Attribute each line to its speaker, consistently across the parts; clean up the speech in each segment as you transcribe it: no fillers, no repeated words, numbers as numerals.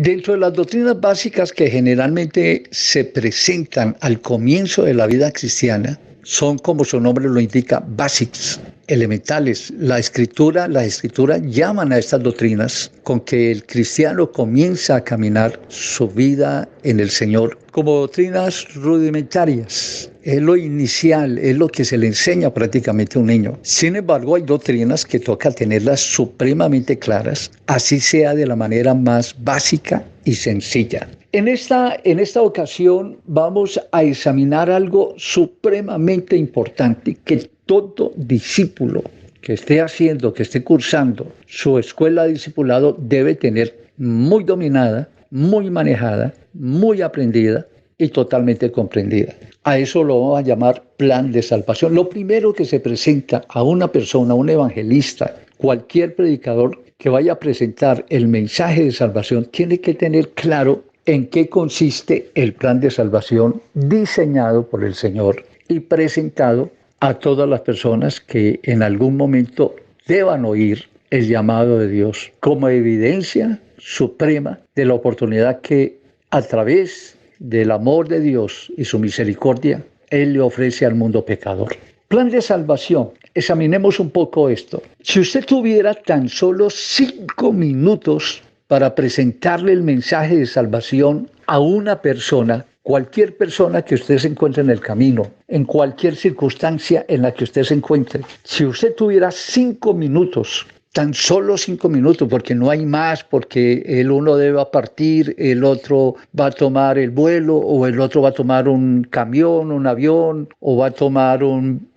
Speaker 1: Dentro de las doctrinas básicas que generalmente se presentan al comienzo de la vida cristiana, son, como su nombre lo indica, básicas, elementales. Las escrituras llaman a estas doctrinas con que el cristiano comienza a caminar su vida en el Señor como doctrinas rudimentarias. Es lo inicial, es lo que se le enseña prácticamente a un niño. Sin embargo, hay doctrinas que toca tenerlas supremamente claras, así sea de la manera más básica y sencilla. En esta ocasión vamos a examinar algo supremamente importante que todo discípulo que esté cursando su escuela de discipulado debe tener muy dominada, muy manejada, muy aprendida y totalmente comprendida. A eso lo vamos a llamar plan de salvación. Lo primero que se presenta a una persona, a un evangelista, cualquier predicador que vaya a presentar el mensaje de salvación, tiene que tener claro en qué consiste el plan de salvación diseñado por el Señor y presentado a todas las personas que en algún momento deban oír el llamado de Dios como evidencia suprema de la oportunidad que a través del amor de Dios y su misericordia Él le ofrece al mundo pecador. Plan de salvación. Examinemos un poco esto. Si usted tuviera tan solo 5 minutos para presentarle el mensaje de salvación a una persona, cualquier persona que usted se encuentre en el camino, en cualquier circunstancia en la que usted se encuentre, si usted tuviera 5 minutos, tan solo 5 minutos, porque no hay más, porque el uno debe partir, el otro va a tomar el vuelo, o el otro va a tomar un camión, un avión, o va a tomar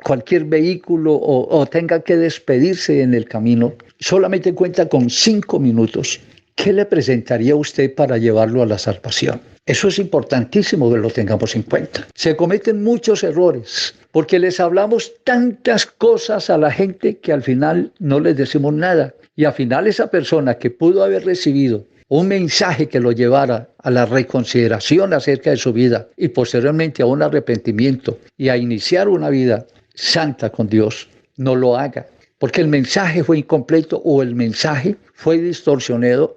Speaker 1: cualquier vehículo, o tenga que despedirse en el camino, solamente cuenta con 5 minutos. ¿Qué le presentaría a usted para llevarlo a la salvación? Eso es importantísimo que lo tengamos en cuenta. Se cometen muchos errores porque les hablamos tantas cosas a la gente que al final no les decimos nada. Y al final esa persona que pudo haber recibido un mensaje que lo llevara a la reconsideración acerca de su vida y posteriormente a un arrepentimiento y a iniciar una vida santa con Dios, no lo haga. Porque el mensaje fue incompleto o el mensaje fue distorsionado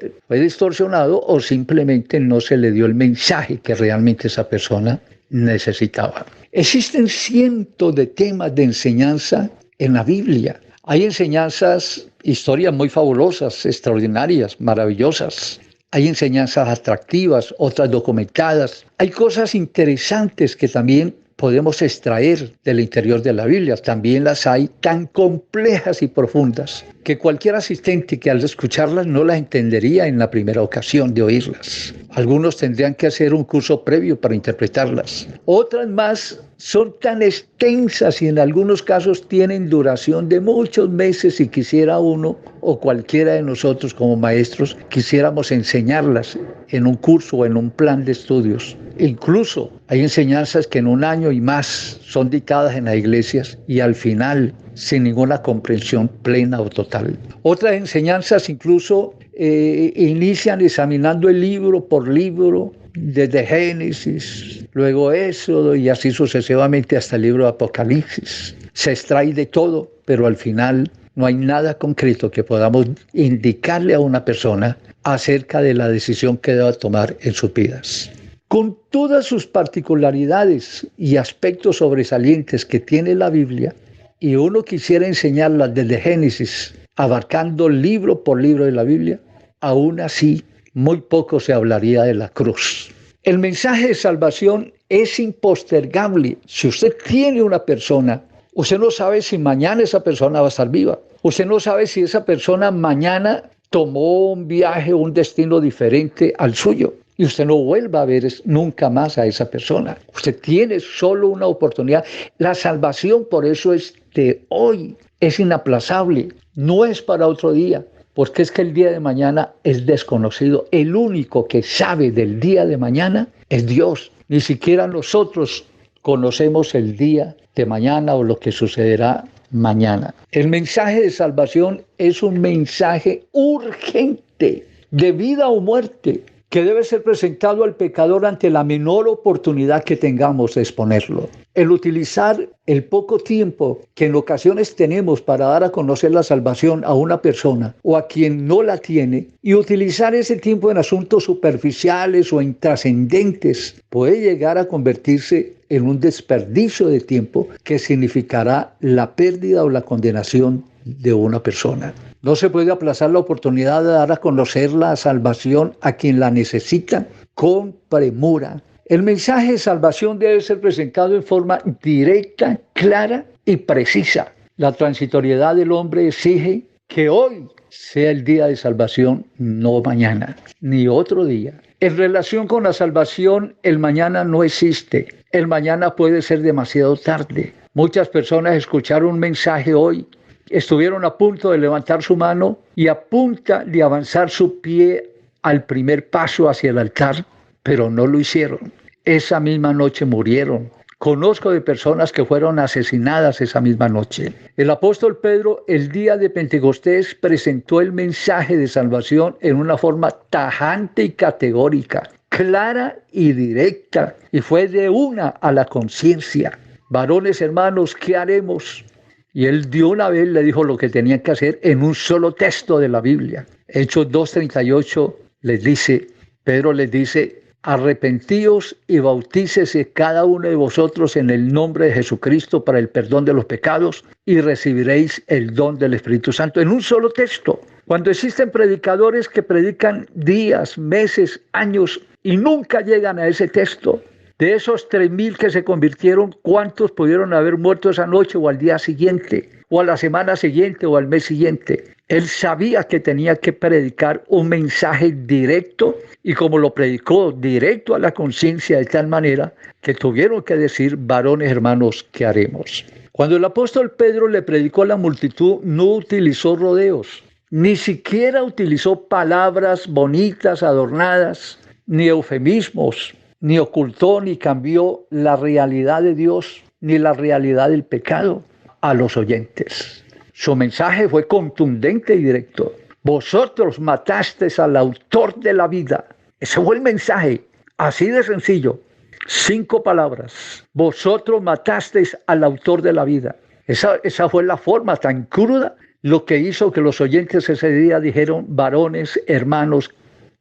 Speaker 1: o simplemente no se le dio el mensaje que realmente esa persona necesitaba. Existen cientos de temas de enseñanza en la Biblia. Hay enseñanzas, historias muy fabulosas, extraordinarias, maravillosas. Hay enseñanzas atractivas, otras documentadas. Hay cosas interesantes que también podemos extraer del interior de la Biblia. También las hay tan complejas y profundas que cualquier asistente que al escucharlas no las entendería en la primera ocasión de oírlas. Algunos tendrían que hacer un curso previo para interpretarlas. Otras más son tan extensas y en algunos casos tienen duración de muchos meses y quisiera uno o cualquiera de nosotros como maestros quisiéramos enseñarlas en un curso o en un plan de estudios. Incluso hay enseñanzas que en 1 año y más son dictadas en las iglesias y al final sin ninguna comprensión plena o total. Otras enseñanzas incluso inician examinando el libro por libro, desde Génesis, luego Éxodo y así sucesivamente hasta el libro de Apocalipsis. Se extrae de todo, pero al final no hay nada concreto que podamos indicarle a una persona acerca de la decisión que deba tomar en sus vidas. Con todas sus particularidades y aspectos sobresalientes que tiene la Biblia, y uno quisiera enseñarlas desde Génesis, abarcando libro por libro de la Biblia, aún así muy poco se hablaría de la cruz. El mensaje de salvación es impostergable. Si usted tiene una persona, usted no sabe si mañana esa persona va a estar viva. Usted no sabe si esa persona mañana tomó un viaje, un destino diferente al suyo. Y usted no vuelva a ver nunca más a esa persona. Usted tiene solo una oportunidad. La salvación, por eso es de hoy, es inaplazable. No es para otro día, porque es que el día de mañana es desconocido. El único que sabe del día de mañana es Dios. Ni siquiera nosotros conocemos el día de mañana o lo que sucederá mañana. El mensaje de salvación es un mensaje urgente, de vida o muerte, que debe ser presentado al pecador ante la menor oportunidad que tengamos de exponerlo. El utilizar el poco tiempo que en ocasiones tenemos para dar a conocer la salvación a una persona o a quien no la tiene, y utilizar ese tiempo en asuntos superficiales o intrascendentes puede llegar a convertirse en un desperdicio de tiempo que significará la pérdida o la condenación de una persona. No se puede aplazar la oportunidad de dar a conocer la salvación a quien la necesita con premura. El mensaje de salvación debe ser presentado en forma directa, clara y precisa. La transitoriedad del hombre exige que hoy sea el día de salvación, no mañana, ni otro día. En relación con la salvación, el mañana no existe. El mañana puede ser demasiado tarde. Muchas personas escucharon un mensaje hoy, estuvieron a punto de levantar su mano y a punto de avanzar su pie al primer paso hacia el altar, pero no lo hicieron. Esa misma noche murieron. Conozco de personas que fueron asesinadas esa misma noche. El apóstol Pedro, el día de Pentecostés, presentó el mensaje de salvación en una forma tajante y categórica, clara y directa, y fue de una a la conciencia. Varones, hermanos, ¿qué haremos? Y él de una vez le dijo lo que tenían que hacer en un solo texto de la Biblia. Hechos 2:38 Pedro les dice: arrepentíos y bautícese cada uno de vosotros en el nombre de Jesucristo para el perdón de los pecados y recibiréis el don del Espíritu Santo. En un solo texto. Cuando existen predicadores que predican días, meses, años y nunca llegan a ese texto, de esos 3,000 que se convirtieron, ¿cuántos pudieron haber muerto esa noche o al día siguiente, o a la semana siguiente o al mes siguiente? Él sabía que tenía que predicar un mensaje directo, y como lo predicó directo a la conciencia de tal manera que tuvieron que decir: varones, hermanos, ¿qué haremos? Cuando el apóstol Pedro le predicó a la multitud, no utilizó rodeos, ni siquiera utilizó palabras bonitas, adornadas, ni eufemismos, ni ocultó ni cambió la realidad de Dios ni la realidad del pecado a los oyentes. Su mensaje fue contundente y directo. Vosotros matasteis al autor de la vida. Ese fue el mensaje, así de sencillo. 5 palabras. Vosotros matasteis al autor de la vida. Esa fue la forma tan cruda, lo que hizo que los oyentes ese día dijeron: varones, hermanos,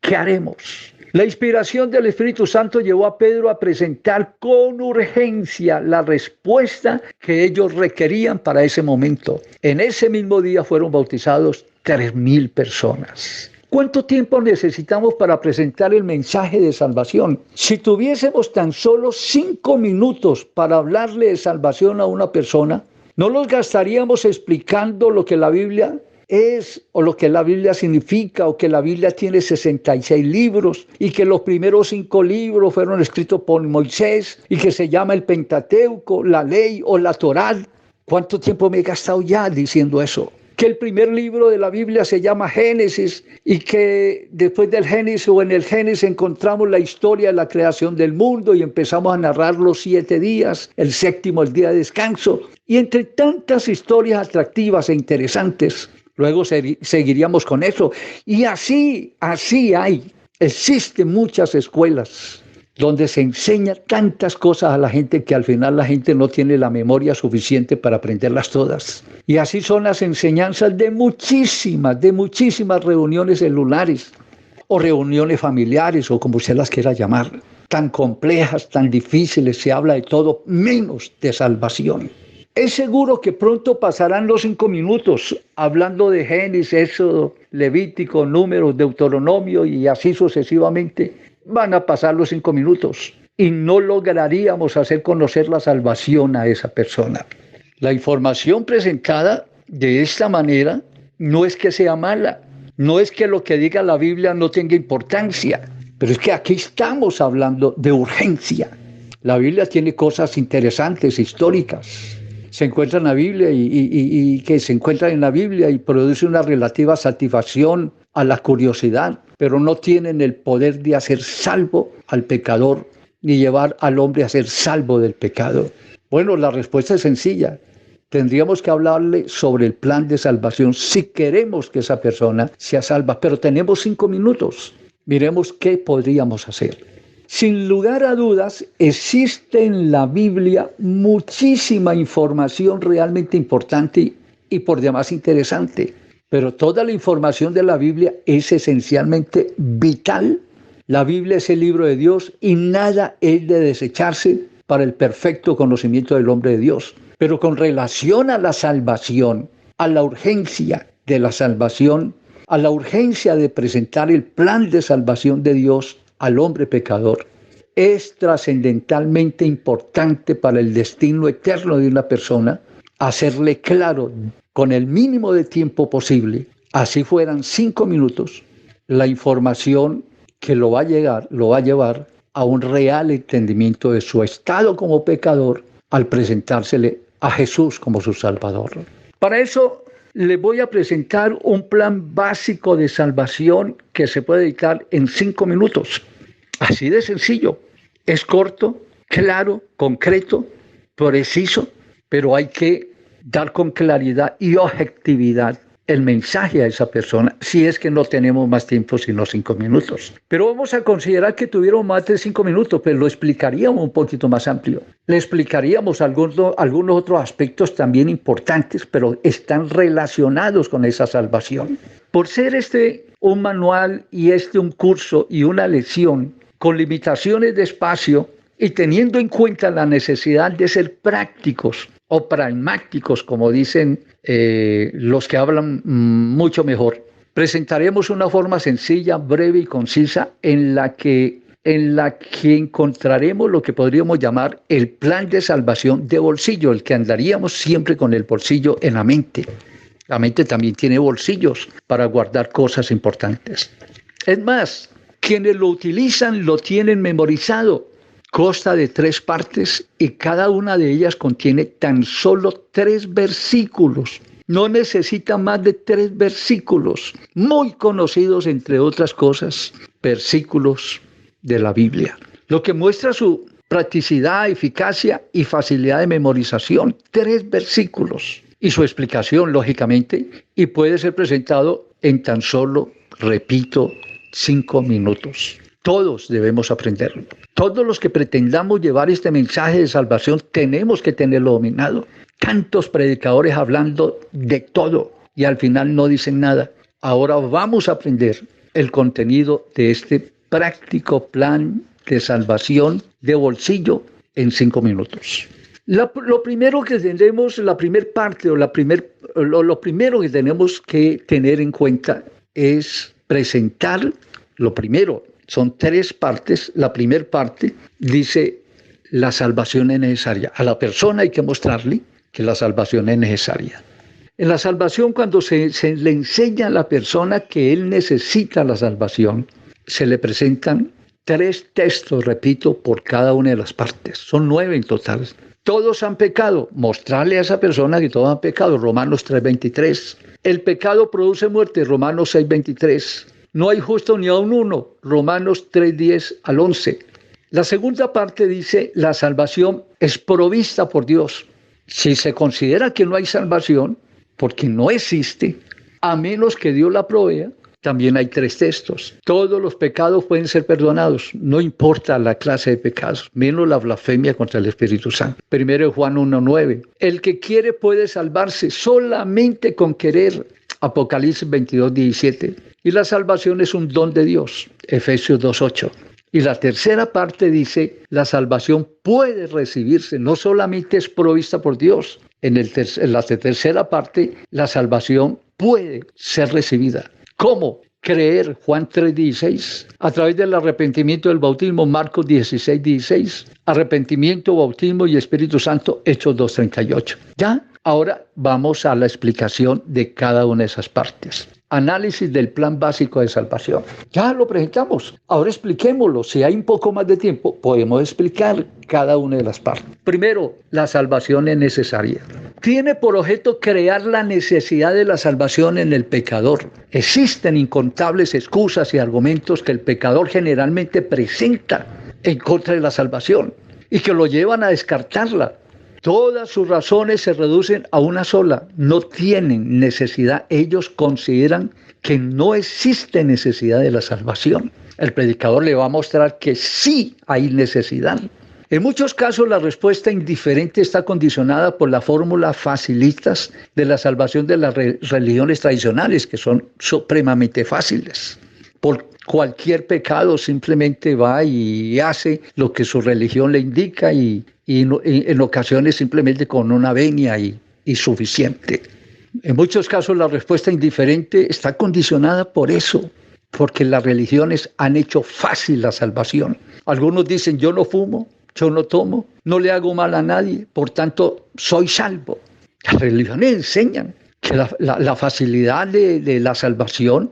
Speaker 1: ¿qué haremos? La inspiración del Espíritu Santo llevó a Pedro a presentar con urgencia la respuesta que ellos requerían para ese momento. En ese mismo día fueron bautizados 3,000 personas. ¿Cuánto tiempo necesitamos para presentar el mensaje de salvación? Si tuviésemos tan solo 5 minutos para hablarle de salvación a una persona, ¿no los gastaríamos explicando lo que la Biblia es, o lo que la Biblia significa, o que la Biblia tiene 66 libros y que los primeros 5 libros fueron escritos por Moisés y que se llama el Pentateuco, la ley o la Torá? ¿Cuánto tiempo me he gastado ya diciendo eso? Que el primer libro de la Biblia se llama Génesis y que después del Génesis o en el Génesis encontramos la historia de la creación del mundo y empezamos a narrar los 7 días, el séptimo el día de descanso, y entre tantas historias atractivas e interesantes. Luego seguiríamos con eso. Y así existen muchas escuelas donde se enseña tantas cosas a la gente que al final la gente no tiene la memoria suficiente para aprenderlas todas. Y así son las enseñanzas de muchísimas reuniones celulares o reuniones familiares o como usted las quiera llamar. Tan complejas, tan difíciles, se habla de todo menos de salvación. Es seguro que pronto pasarán los 5 minutos hablando de Génesis, Éxodo, Levítico, Números, Deuteronomio y así sucesivamente. Van a pasar los 5 minutos y no lograríamos hacer conocer la salvación a esa persona. La información presentada de esta manera no es que sea mala, no es que lo que diga la Biblia no tenga importancia, pero es que aquí estamos hablando de urgencia. La Biblia tiene cosas interesantes, históricas. Se encuentra en la Biblia y que se encuentran en la Biblia y produce una relativa satisfacción a la curiosidad, pero no tienen el poder de hacer salvo al pecador ni llevar al hombre a ser salvo del pecado. Bueno, la respuesta es sencilla. Tendríamos que hablarle sobre el plan de salvación si queremos que esa persona sea salva, pero tenemos 5 minutos. Miremos qué podríamos hacer. Sin lugar a dudas, existe en la Biblia muchísima información realmente importante y por demás interesante. Pero toda la información de la Biblia es esencialmente vital. La Biblia es el libro de Dios y nada es de desecharse para el perfecto conocimiento del hombre de Dios. Pero con relación a la salvación, a la urgencia de la salvación, a la urgencia de presentar el plan de salvación de Dios al hombre pecador, es trascendentalmente importante para el destino eterno de una persona hacerle claro con el mínimo de tiempo posible, así fueran 5 minutos, la información que lo va a llevar a un real entendimiento de su estado como pecador al presentársele a Jesús como su Salvador. Para eso les voy a presentar un plan básico de salvación que se puede dictar en 5 minutos. Así de sencillo. Es corto, claro, concreto, preciso, pero hay que dar con claridad y objetividad el mensaje a esa persona, si es que no tenemos más tiempo sino 5 minutos. Pero vamos a considerar que tuviéramos más de 5 minutos, pero lo explicaríamos un poquito más amplio. Le explicaríamos algunos otros aspectos también importantes, pero están relacionados con esa salvación. Por ser un manual y un curso y una lección con limitaciones de espacio y teniendo en cuenta la necesidad de ser prácticos o pragmáticos, como dicen los que hablan mucho mejor, presentaremos una forma sencilla, breve y concisa en la que encontraremos lo que podríamos llamar el plan de salvación de bolsillo, el que andaríamos siempre con el bolsillo en la mente. La mente también tiene bolsillos para guardar cosas importantes. Es más, quienes lo utilizan lo tienen memorizado. Consta de 3 partes y cada una de ellas contiene tan solo 3 versículos. No necesita más de 3 versículos, muy conocidos entre otras cosas, versículos de la Biblia. Lo que muestra su practicidad, eficacia y facilidad de memorización. 3 versículos. Y su explicación, lógicamente, y puede ser presentado en tan solo, repito, 5 minutos. Todos debemos aprenderlo. Todos los que pretendamos llevar este mensaje de salvación tenemos que tenerlo dominado. Tantos predicadores hablando de todo y al final no dicen nada. Ahora vamos a aprender el contenido de este práctico plan de salvación de bolsillo en 5 minutos. Lo primero que tenemos, la primera parte o lo primero que tenemos que tener en cuenta es presentar lo primero. Son 3 partes. La primera parte dice la salvación es necesaria. A la persona hay que mostrarle que la salvación es necesaria. En la salvación, cuando se le enseña a la persona que él necesita la salvación, se le presentan 3 textos, repito, por cada una de las partes. Son 9 en total. Todos han pecado. Mostrarle a esa persona que todos han pecado. Romanos 3:23. El pecado produce muerte. Romanos 6:23. No hay justo ni aun uno. Romanos 3:10 al 11. La segunda parte dice, la salvación es provista por Dios. Si se considera que no hay salvación, porque no existe, a menos que Dios la provea, también hay 3 textos. Todos los pecados pueden ser perdonados, no importa la clase de pecados, menos la blasfemia contra el Espíritu Santo. 1 Juan 1:9. El que quiere puede salvarse solamente con querer. Apocalipsis 22:17. Y la salvación es un don de Dios. Efesios 2:8. Y la tercera parte dice, la salvación puede recibirse, no solamente es provista por Dios. En la tercera parte, la salvación puede ser recibida. ¿Cómo? Creer, Juan 3:16, a través del arrepentimiento del bautismo, Marcos 16:16, arrepentimiento, bautismo y Espíritu Santo, Hechos 2:38. Ya, ahora vamos a la explicación de cada una de esas partes. Análisis del plan básico de salvación. Ya lo presentamos, ahora expliquémoslo. Si hay un poco más de tiempo, podemos explicar cada una de las partes. Primero, la salvación es necesaria. Tiene por objeto crear la necesidad de la salvación en el pecador. Existen incontables excusas y argumentos que el pecador generalmente presenta en contra de la salvación y que lo llevan a descartarla. Todas sus razones se reducen a una sola. No tienen necesidad. Ellos consideran que no existe necesidad de la salvación. El predicador le va a mostrar que sí hay necesidad. En muchos casos la respuesta indiferente está condicionada por la fórmula facilitas de la salvación de las religiones tradicionales, que son supremamente fáciles. Por cualquier pecado simplemente va y hace lo que su religión le indica y en ocasiones simplemente con una venia y suficiente. En muchos casos la respuesta indiferente está condicionada por eso, porque las religiones han hecho fácil la salvación. Algunos dicen, yo no fumo, yo no tomo, no le hago mal a nadie, por tanto soy salvo. Las religiones enseñan que la facilidad de la salvación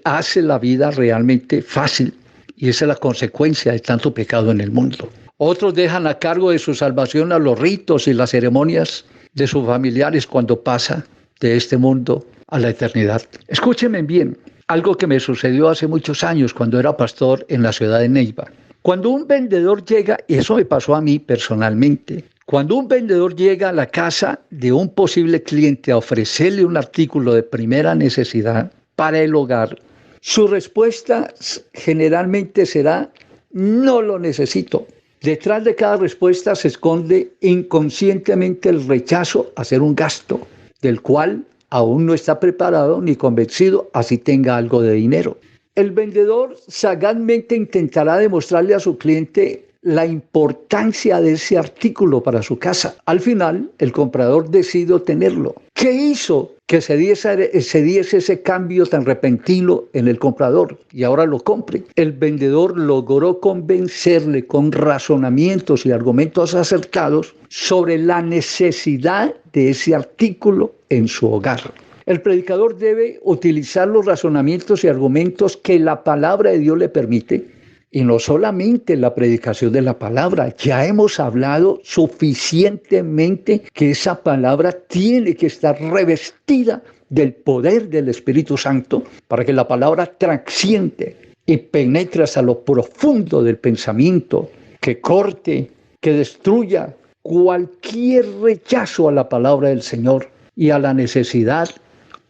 Speaker 1: hace la vida realmente fácil, y esa es la consecuencia de tanto pecado en el mundo. Otros dejan a cargo de su salvación a los ritos y las ceremonias de sus familiares cuando pasa de este mundo a la eternidad. Escúchenme bien, algo que me sucedió hace muchos años cuando era pastor en la ciudad de Neiva. Cuando un vendedor llega, y eso me pasó a mí personalmente, cuando un vendedor llega a la casa de un posible cliente a ofrecerle un artículo de primera necesidad para el hogar, su respuesta generalmente será, no lo necesito. Detrás de cada respuesta se esconde inconscientemente el rechazo a hacer un gasto, del cual aún no está preparado ni convencido, así tenga algo de dinero. El vendedor sagazmente intentará demostrarle a su cliente la importancia de ese artículo para su casa. Al final, el comprador decide tenerlo. ¿Qué hizo que se diese ese cambio tan repentino en el comprador y ahora lo compre? El vendedor logró convencerle con razonamientos y argumentos acertados sobre la necesidad de ese artículo en su hogar. El predicador debe utilizar los razonamientos y argumentos que la palabra de Dios le permite, y no solamente la predicación de la palabra. Ya hemos hablado suficientemente que esa palabra tiene que estar revestida del poder del Espíritu Santo para que la palabra trasciende y penetre hasta lo profundo del pensamiento, que corte, que destruya cualquier rechazo a la palabra del Señor y a la necesidad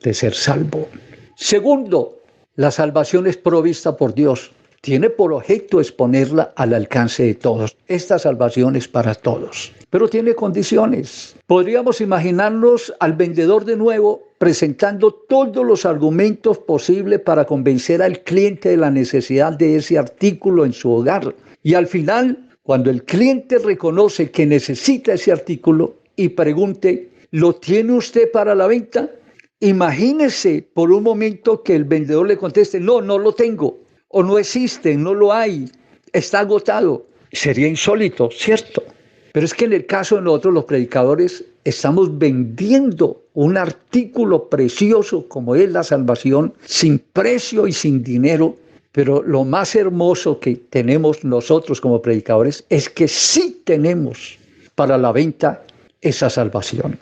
Speaker 1: de ser salvo. Segundo, la salvación es provista por Dios. Tiene por objeto exponerla al alcance de todos. Esta salvación es para todos, pero tiene condiciones. Podríamos imaginarnos al vendedor de nuevo presentando todos los argumentos posibles para convencer al cliente de la necesidad de ese artículo en su hogar. Y al final, cuando el cliente reconoce que necesita ese artículo y pregunte, ¿lo tiene usted para la venta? Imagínese por un momento que el vendedor le conteste, no lo tengo. O no existe, no lo hay, está agotado. Sería insólito, ¿cierto? Pero es que en el caso de nosotros los predicadores estamos vendiendo un artículo precioso como es la salvación, sin precio y sin dinero. Pero lo más hermoso que tenemos nosotros como predicadores es que sí tenemos para la venta esa salvación.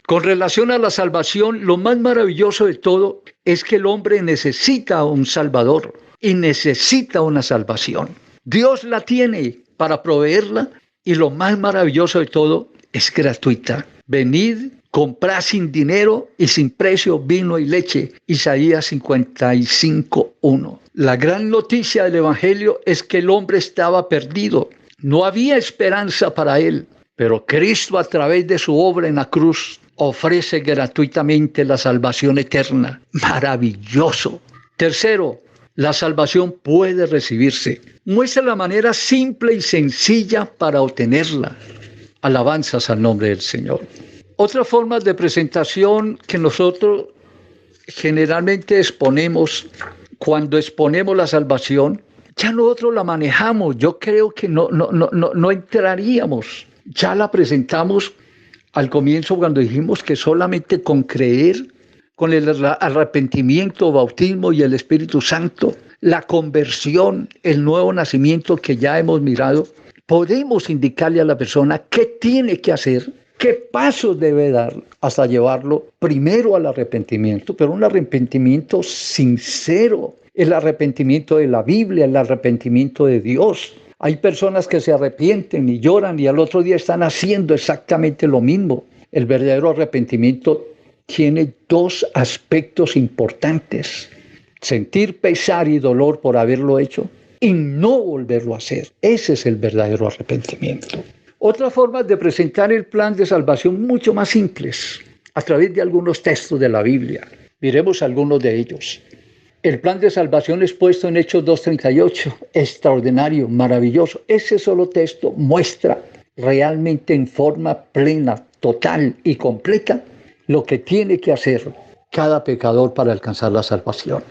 Speaker 1: Con relación a la salvación, lo más maravilloso de todo es que el hombre necesita un Salvador y necesita una salvación. Dios la tiene para proveerla y lo más maravilloso de todo es gratuita. Venid, comprad sin dinero y sin precio vino y leche. Isaías 55:1. La gran noticia del Evangelio es que el hombre estaba perdido. No había esperanza para él, pero Cristo a través de su obra en la cruz ofrece gratuitamente la salvación eterna. Maravilloso. Tercero, la salvación puede recibirse. Muestra la manera simple y sencilla para obtenerla. Alabanzas al nombre del Señor. Otra forma de presentación que nosotros generalmente exponemos cuando exponemos la salvación, ya nosotros la manejamos. Yo creo que no entraríamos. Ya la presentamos al comienzo cuando dijimos que solamente con creer, con el arrepentimiento, bautismo y el Espíritu Santo, la conversión, el nuevo nacimiento que ya hemos mirado, podemos indicarle a la persona qué tiene que hacer, qué pasos debe dar hasta llevarlo primero al arrepentimiento, pero un arrepentimiento sincero, el arrepentimiento de la Biblia, el arrepentimiento de Dios. Hay personas que se arrepienten y lloran y al otro día están haciendo exactamente lo mismo. El verdadero arrepentimiento tiene dos aspectos importantes. sentir pesar y dolor por haberlo hecho y no volverlo a hacer. Ese es el verdadero arrepentimiento. Otras formas de presentar el plan de salvación mucho más simples, a través de algunos textos de la Biblia. Miremos algunos de ellos. El plan de salvación expuesto en Hechos 2:38, extraordinario, maravilloso. Ese solo texto muestra realmente en forma plena, total y completa lo que tiene que hacer cada pecador para alcanzar la salvación.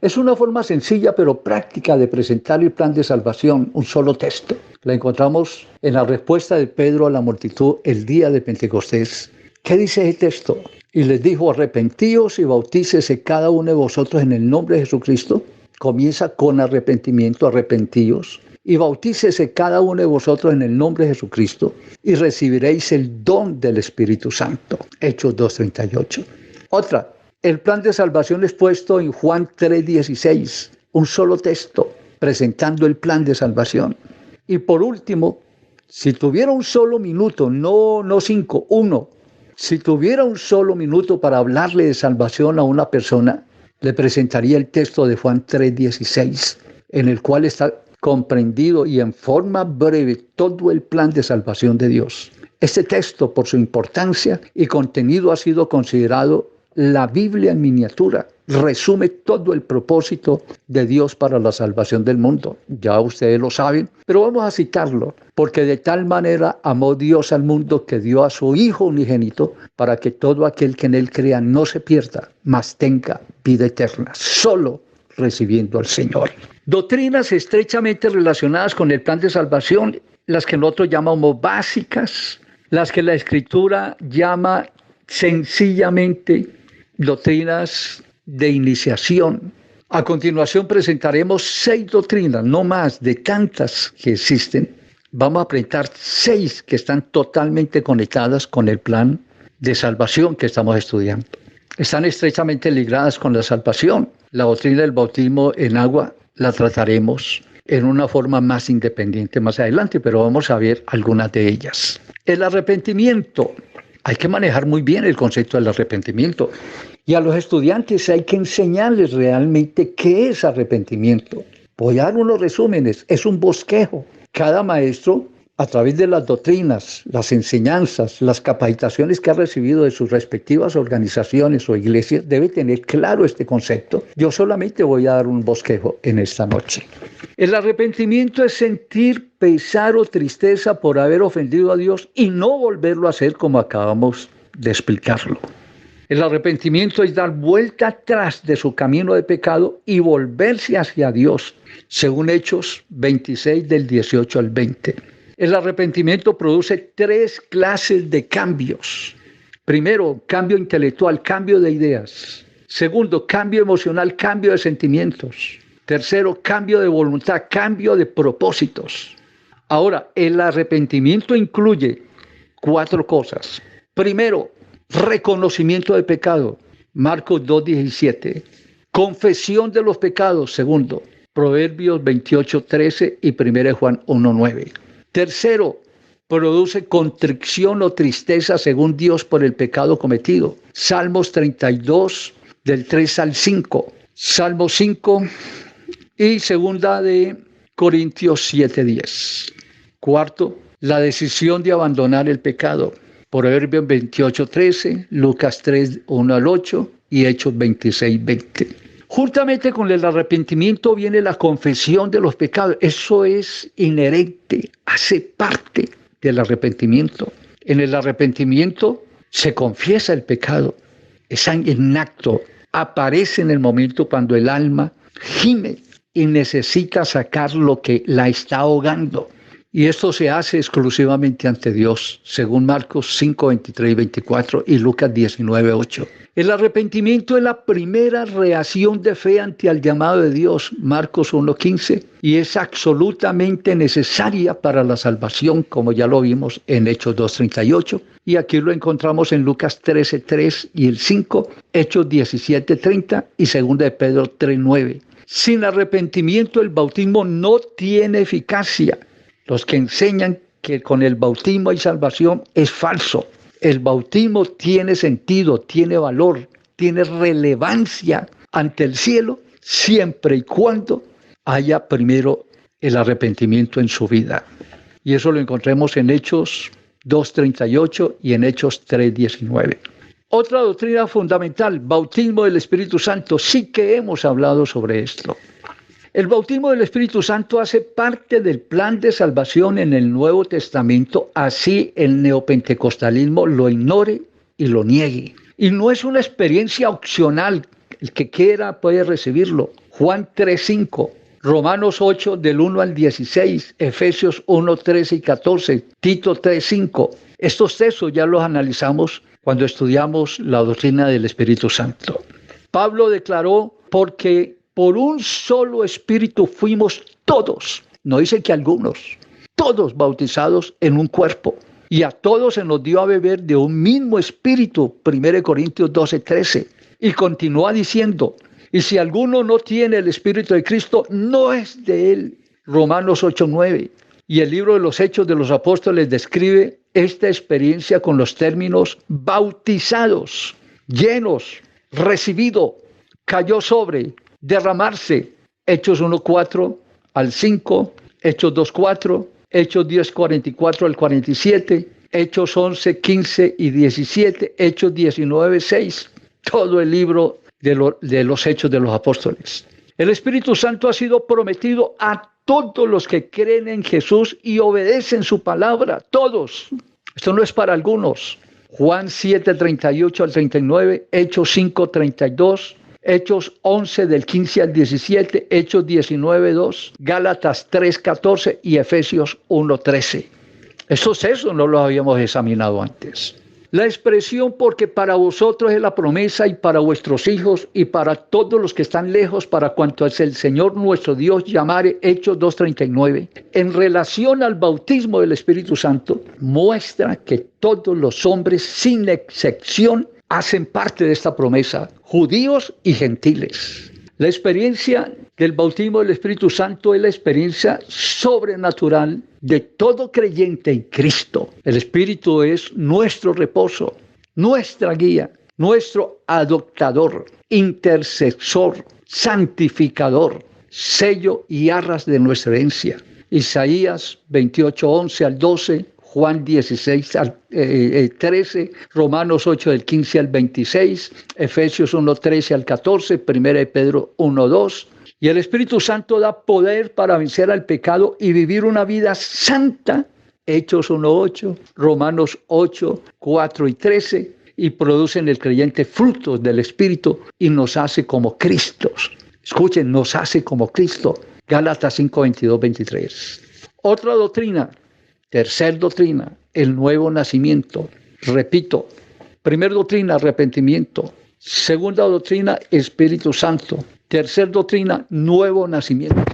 Speaker 1: Es una forma sencilla pero práctica de presentar el plan de salvación, un solo texto. La encontramos en la respuesta de Pedro a la multitud el día de Pentecostés. ¿Qué dice el texto? Y les dijo: arrepentíos y bautícese cada uno de vosotros en el nombre de Jesucristo. Comienza con arrepentimiento, arrepentíos. Y bautícese cada uno de vosotros en el nombre de Jesucristo y recibiréis el don del Espíritu Santo. Hechos 2:38. Otra, el plan de salvación expuesto en Juan 3:16. Un solo texto presentando el plan de salvación. Y por último, si tuviera un solo minuto, no 5, 1. Si tuviera un solo minuto para hablarle de salvación a una persona, le presentaría el texto de Juan 3:16, en el cual está comprendido y en forma breve todo el plan de salvación de Dios. Este texto, por su importancia y contenido, ha sido considerado la Biblia en miniatura. Resume todo el propósito de Dios para la salvación del mundo. Ya ustedes lo saben, pero vamos a citarlo. Porque de tal manera amó Dios al mundo que dio a su Hijo unigénito para que todo aquel que en él crea no se pierda, mas tenga vida eterna, solo recibiendo al Señor. Doctrinas estrechamente relacionadas con el plan de salvación, las que nosotros llamamos básicas, las que la Escritura llama sencillamente doctrinas de iniciación. A continuación presentaremos 6 doctrinas, no más de tantas que existen. Vamos a presentar 6 que están totalmente conectadas con el plan de salvación que estamos estudiando. Están estrechamente ligadas con la salvación. La doctrina del bautismo en agua la trataremos en una forma más independiente más adelante, pero vamos a ver algunas de ellas. El arrepentimiento. Hay que manejar muy bien el concepto del arrepentimiento. Y a los estudiantes hay que enseñarles realmente qué es arrepentimiento. Voy a dar unos resúmenes. Es un bosquejo. Cada maestro, a través de las doctrinas, las enseñanzas, las capacitaciones que ha recibido de sus respectivas organizaciones o iglesias, debe tener claro este concepto. Yo solamente voy a dar un bosquejo en esta noche. El arrepentimiento es sentir pesar o tristeza por haber ofendido a Dios y no volverlo a hacer, como acabamos de explicarlo. El arrepentimiento es dar vuelta atrás de su camino de pecado y volverse hacia Dios, según Hechos 26 del 18 al 20. El arrepentimiento produce 3 clases de cambios. Primero, cambio intelectual, cambio de ideas. Segundo, cambio emocional, cambio de sentimientos. Tercero, cambio de voluntad, cambio de propósitos. Ahora, el arrepentimiento incluye 4 cosas. Primero, reconocimiento de pecado, Marcos 2:17. Confesión de los pecados, segundo, Proverbios 28:13 y 1 Juan 1:9. Tercero, produce contrición o tristeza según Dios por el pecado cometido, Salmos 32 del 3 al 5, Salmo 5 y segunda de Corintios 7:10. Cuarto, la decisión de abandonar el pecado, Proverbios 28:13, Lucas 3:1 al 8 y Hechos 26:20. Juntamente con el arrepentimiento viene la confesión de los pecados. Eso es inherente, hace parte del arrepentimiento. En el arrepentimiento se confiesa el pecado. Es en acto, aparece en el momento cuando el alma gime y necesita sacar lo que la está ahogando. Y esto se hace exclusivamente ante Dios, según Marcos 5:23 y 24 y Lucas 19:8. El arrepentimiento es la primera reacción de fe ante el llamado de Dios, Marcos 1:15, y es absolutamente necesaria para la salvación, como ya lo vimos en Hechos 2:38, y aquí lo encontramos en Lucas 13:3 y el 5, Hechos 17:30 y 2 de Pedro 3:9. Sin arrepentimiento el bautismo no tiene eficacia. Los que enseñan que con el bautismo hay salvación es falso. El bautismo tiene sentido, tiene valor, tiene relevancia ante el cielo siempre y cuando haya primero el arrepentimiento en su vida. Y eso lo encontremos en Hechos 2:38 y en Hechos 3:19. Otra doctrina fundamental, bautismo del Espíritu Santo. Sí que hemos hablado sobre esto. El bautismo del Espíritu Santo hace parte del plan de salvación en el Nuevo Testamento, así el neopentecostalismo lo ignore y lo niegue. Y no es una experiencia opcional, el que quiera puede recibirlo. Juan 3:5, Romanos 8 del 1 al 16, Efesios 1, 13 y 14, Tito 3:5. Estos textos ya los analizamos cuando estudiamos la doctrina del Espíritu Santo. Pablo declaró, porque por un solo espíritu fuimos todos, no dice que algunos, todos bautizados en un cuerpo. Y a todos se nos dio a beber de un mismo espíritu, 1 Corintios 12:13. Y continúa diciendo, y si alguno no tiene el Espíritu de Cristo, no es de él, Romanos 8:9. Y el libro de los Hechos de los Apóstoles describe esta experiencia con los términos bautizados, llenos, recibido, cayó sobre, derramarse. Hechos 1:4 al 5, Hechos 2:4, Hechos 10:44 al 47, Hechos 11:15 y 17, Hechos 19:6. Todo el libro de los Hechos de los Apóstoles. El Espíritu Santo ha sido prometido a todos los que creen en Jesús y obedecen su palabra, todos. Esto no es para algunos. Juan 7:38 al 39, Hechos 5:32, Hechos 11 del 15 al 17, Hechos 19:2, Gálatas 3:14 y Efesios 1:13. Estos textos no los habíamos examinado antes. La expresión porque para vosotros es la promesa y para vuestros hijos y para todos los que están lejos, para cuantos el Señor nuestro Dios llamare, Hechos 2:39. En relación al bautismo del Espíritu Santo, muestra que todos los hombres, sin excepción, hacen parte de esta promesa, judíos y gentiles. La experiencia del bautismo del Espíritu Santo es la experiencia sobrenatural de todo creyente en Cristo. El Espíritu es nuestro reposo, nuestra guía, nuestro adoptador, intercesor, santificador, sello y arras de nuestra herencia. Isaías 28:11 al 12, Juan 16 al 13, Romanos 8 del 15 al 26, Efesios 1:13 al 14, 1 Pedro 1:2. Y el Espíritu Santo da poder para vencer al pecado y vivir una vida santa, Hechos 1:8, Romanos 8, 4 y 13, y produce en el creyente frutos del Espíritu y nos hace como Cristos. Escuchen, nos hace como Cristo, Gálatas 5:22, 23. Otra doctrina. Tercer doctrina, el nuevo nacimiento. Repito, primer doctrina, arrepentimiento. Segunda doctrina, Espíritu Santo. Tercer doctrina, nuevo nacimiento.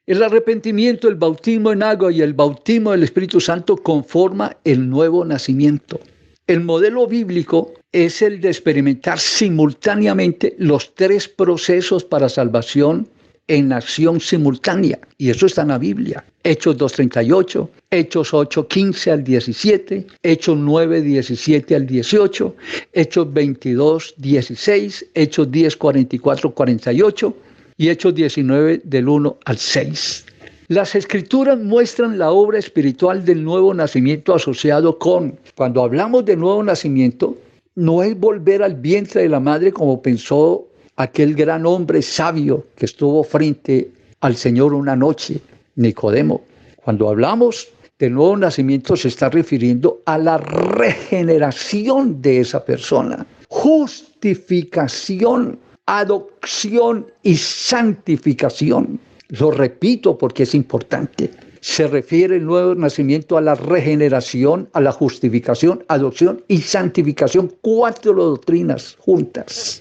Speaker 1: El arrepentimiento, el bautismo en agua y el bautismo del Espíritu Santo conforma el nuevo nacimiento. El modelo bíblico es el de experimentar simultáneamente los tres procesos para salvación en acción simultánea, y eso está en la Biblia. Hechos 2:38, Hechos 8:15 al 17, Hechos 9:17 al 18, Hechos 22:16, Hechos 10:44-48 y Hechos 19 del 1 al 6. Las Escrituras muestran la obra espiritual del nuevo nacimiento asociado con, cuando hablamos de nuevo nacimiento, no es volver al vientre de la madre como pensó aquel gran hombre sabio que estuvo frente al Señor una noche, Nicodemo. Cuando hablamos de nuevo nacimiento se está refiriendo a la regeneración de esa persona, justificación, adopción y santificación. Lo repito porque es importante. Se refiere el nuevo nacimiento a la regeneración, a la justificación, adopción y santificación. 4 doctrinas juntas.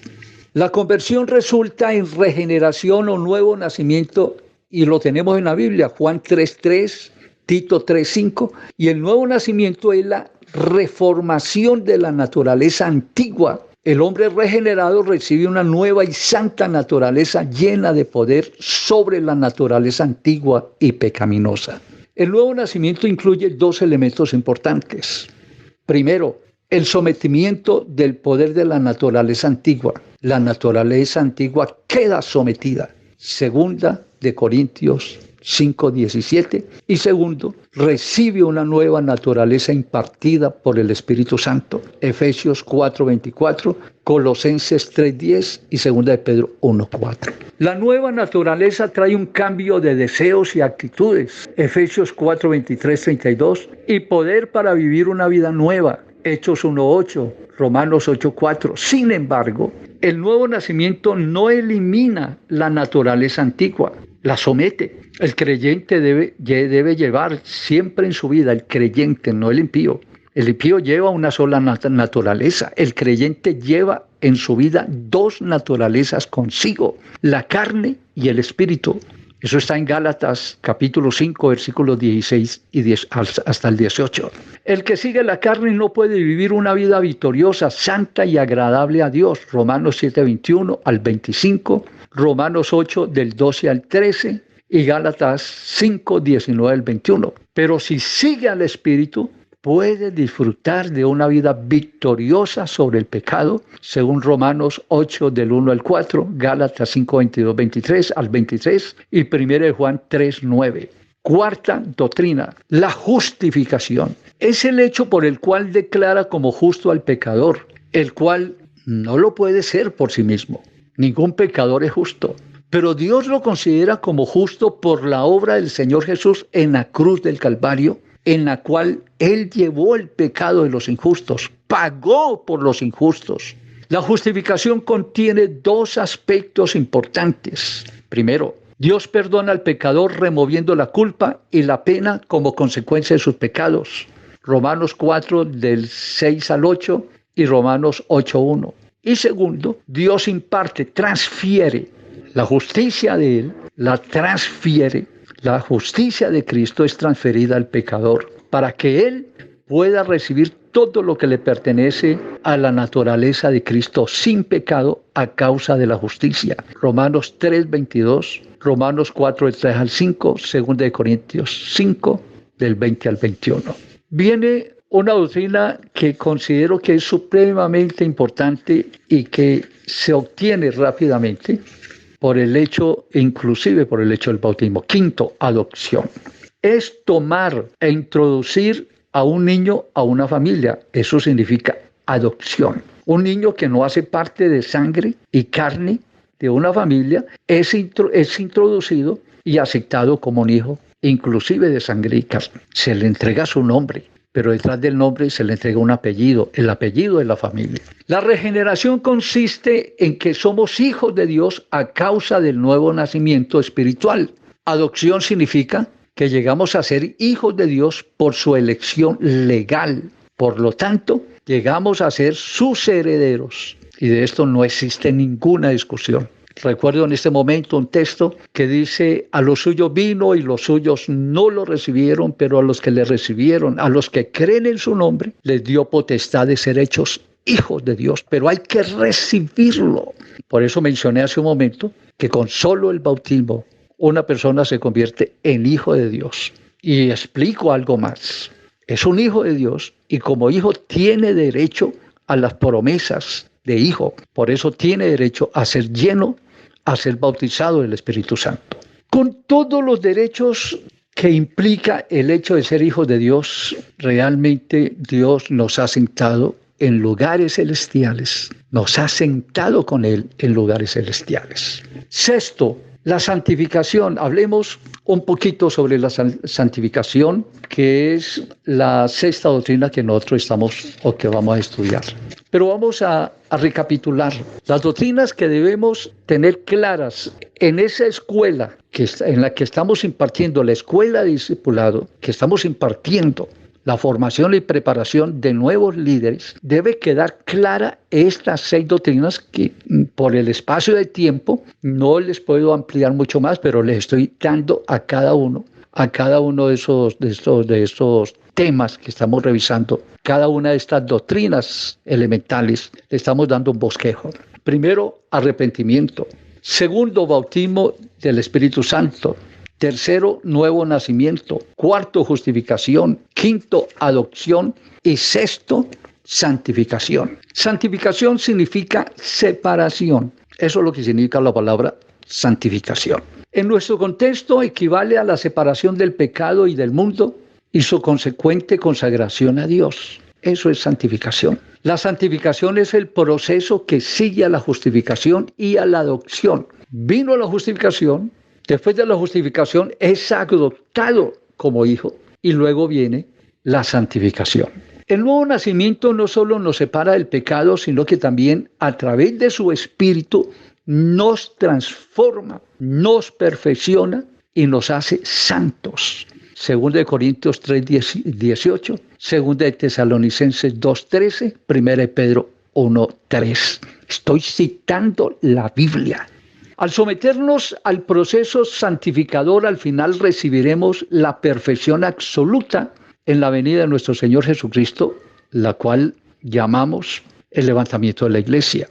Speaker 1: La conversión resulta en regeneración o nuevo nacimiento y lo tenemos en la Biblia, Juan 3:3, Tito 3:5, y el nuevo nacimiento es la reformación de la naturaleza antigua. El hombre regenerado recibe una nueva y santa naturaleza llena de poder sobre la naturaleza antigua y pecaminosa. El nuevo nacimiento incluye 2 elementos importantes. Primero, el sometimiento del poder de la naturaleza antigua. La naturaleza antigua queda sometida. Segunda de Corintios 5:17. Y segundo, recibe una nueva naturaleza impartida por el Espíritu Santo. Efesios 4:24, Colosenses 3:10 y segunda de Pedro 1:4. La nueva naturaleza trae un cambio de deseos y actitudes. Efesios 4:23-32. Y poder para vivir una vida nueva. Hechos 1:8, Romanos 8:4. Sin embargo, el nuevo nacimiento no elimina la naturaleza antigua, la somete. El creyente debe llevar siempre en su vida, el creyente, no el impío. El impío lleva una sola naturaleza. El creyente lleva en su vida dos naturalezas consigo, la carne y el espíritu. Eso está en Gálatas capítulo 5, versículos 16 y 10 hasta el 18. El que sigue la carne no puede vivir una vida victoriosa, santa y agradable a Dios. Romanos 7:21 al 25, Romanos 8 del 12 al 13 y Gálatas 5, 19 al 21. Pero si sigue al Espíritu, puede disfrutar de una vida victoriosa sobre el pecado, según Romanos 8 del 1 al 4, Gálatas 5, 22, 23 al 23 y 1 de Juan 3, 9. Cuarta doctrina, la justificación. Es el hecho por el cual declara como justo al pecador, el cual no lo puede ser por sí mismo. Ningún pecador es justo. Pero Dios lo considera como justo por la obra del Señor Jesús en la cruz del Calvario, en la cual Él llevó el pecado de los injustos, pagó por los injustos. La justificación contiene dos aspectos importantes. Primero, Dios perdona al pecador removiendo la culpa y la pena como consecuencia de sus pecados. Romanos 4 del 6 al 8 y Romanos 8:1. Y segundo, Dios imparte, transfiere la justicia de Él, la transfiere. La justicia de Cristo es transferida al pecador para que Él pueda recibir todo lo que le pertenece a la naturaleza de Cristo sin pecado a causa de la justicia. Romanos 3:22, Romanos 4 del 3 al 5, 2 de Corintios 5 del 20 al 21. Viene una doctrina que considero que es supremamente importante y que se obtiene rápidamente por el hecho, inclusive por el hecho del bautismo. Quinto, adopción. Es tomar e introducir a un niño a una familia. Eso significa adopción. Un niño que no hace parte de sangre y carne de una familia es introducido y aceptado como un hijo, inclusive de sangre y carne. Se le entrega su nombre, pero detrás del nombre se le entrega un apellido, el apellido de la familia. La regeneración consiste en que somos hijos de Dios a causa del nuevo nacimiento espiritual. Adopción significa que llegamos a ser hijos de Dios por su elección legal. Por lo tanto, llegamos a ser sus herederos. Y de esto no existe ninguna discusión. Recuerdo en este momento un texto que dice: a los suyos vino y los suyos no lo recibieron, pero a los que le recibieron, a los que creen en su nombre, les dio potestad de ser hechos hijos de Dios. Pero hay que recibirlo. Por eso mencioné hace un momento que con solo el bautismo una persona se convierte en hijo de Dios. Y explico algo más. Es un hijo de Dios y como hijo tiene derecho a las promesas de hijo. Por eso tiene derecho a ser lleno, a ser bautizado del Espíritu Santo. Con todos los derechos que implica el hecho de ser hijos de Dios, realmente Dios nos ha sentado en lugares celestiales. Nos ha sentado con Él en lugares celestiales. Sexto, la santificación. Hablemos un poquito sobre la santificación, que es la sexta doctrina que nosotros estamos o que vamos a estudiar. Pero vamos a recapitular las doctrinas que debemos tener claras en esa escuela en la que estamos impartiendo, la escuela de discipulado, que estamos impartiendo la formación y preparación de nuevos líderes. Debe quedar clara estas 6 doctrinas que por el espacio de tiempo no les puedo ampliar mucho más, pero les estoy dando a cada uno de estos temas que estamos revisando, cada una de estas doctrinas elementales, le estamos dando un bosquejo. Primero, arrepentimiento. Segundo, bautismo del Espíritu Santo. Tercero, nuevo nacimiento. Cuarto, justificación. Quinto, adopción. Y sexto, santificación. Santificación significa separación. Eso es lo que significa la palabra santificación. En nuestro contexto equivale a la separación del pecado y del mundo y su consecuente consagración a Dios. Eso es santificación. La santificación es el proceso que sigue a la justificación y a la adopción. Vino la justificación, después de la justificación es adoptado como hijo y luego viene la santificación. El nuevo nacimiento no solo nos separa del pecado, sino que también a través de su espíritu nos transforma, nos perfecciona y nos hace santos. 2 Corintios 3:18, 2 Tesalonicenses 2:13, 1 Pedro 1:3. Estoy citando la Biblia. Al someternos al proceso santificador, al final recibiremos la perfección absoluta en la venida de nuestro Señor Jesucristo, la cual llamamos el levantamiento de la iglesia.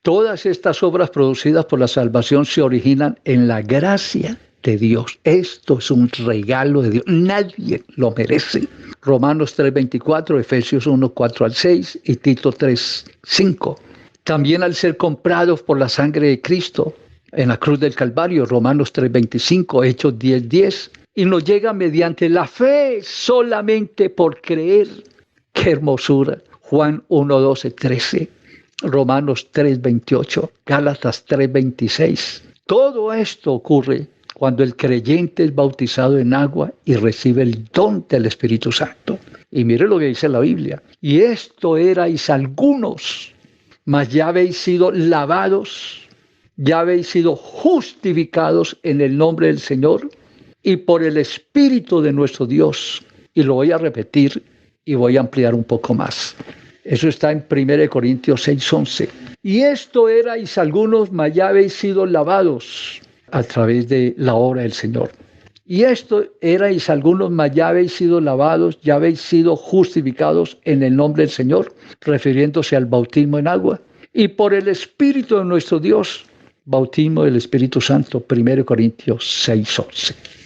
Speaker 1: Todas estas obras producidas por la salvación se originan en la gracia de Dios. Esto es un regalo de Dios. Nadie lo merece. Romanos 3:24, Efesios 1:4-6 y Tito 3:5. También al ser comprados por la sangre de Cristo en la cruz del Calvario, Romanos 3:25, Hechos 10:10, y nos llega mediante la fe, solamente por creer. ¡Qué hermosura! Juan 1:12-13, Romanos 3:28, Gálatas 3:26. Todo esto ocurre cuando el creyente es bautizado en agua y recibe el don del Espíritu Santo. Y mire lo que dice la Biblia. Y esto erais algunos, mas ya habéis sido lavados, ya habéis sido justificados en el nombre del Señor y por el Espíritu de nuestro Dios. Y lo voy a repetir y voy a ampliar un poco más. Eso está en 1 Corintios 6:11. Y esto erais algunos, mas ya habéis sido lavados a través de la obra del Señor. Y esto erais algunos, mas ya habéis sido lavados, ya habéis sido justificados en el nombre del Señor, refiriéndose al bautismo en agua, y por el Espíritu de nuestro Dios, bautismo del Espíritu Santo, 1 Corintios 6:11.